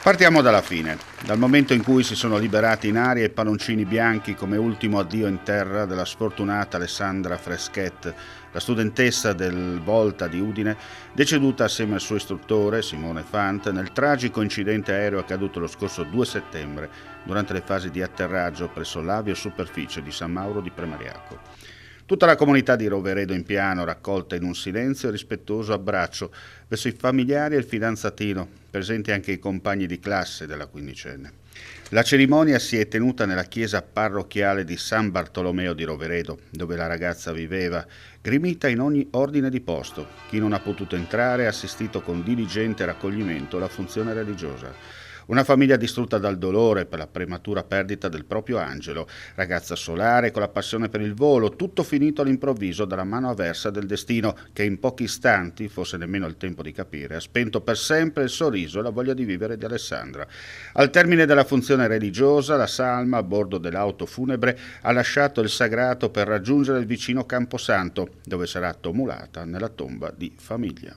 Partiamo dalla fine, dal momento in cui si sono liberati in aria i palloncini bianchi come ultimo addio in terra della sfortunata Alessandra Freschet, la studentessa del Volta di Udine, deceduta assieme al suo istruttore Simone Fant nel tragico incidente aereo accaduto lo scorso 2 settembre durante le fasi di atterraggio presso l'aviosuperficie di San Mauro di Premariaco. Tutta la comunità di Roveredo in Piano raccolta in un silenzio e rispettoso abbraccio verso i familiari e il fidanzatino, presenti anche i compagni di classe della quindicenne. La cerimonia si è tenuta nella chiesa parrocchiale di San Bartolomeo di Roveredo, dove la ragazza viveva, grimita in ogni ordine di posto. Chi non ha potuto entrare ha assistito con diligente raccoglimento alla funzione religiosa. Una famiglia distrutta dal dolore per la prematura perdita del proprio angelo, ragazza solare con la passione per il volo, tutto finito all'improvviso dalla mano avversa del destino che in pochi istanti, forse nemmeno il tempo di capire, ha spento per sempre il sorriso e la voglia di vivere di Alessandra. Al termine della funzione religiosa, la salma a bordo dell'auto funebre ha lasciato il sagrato per raggiungere il vicino Camposanto, dove sarà tumulata nella tomba di famiglia.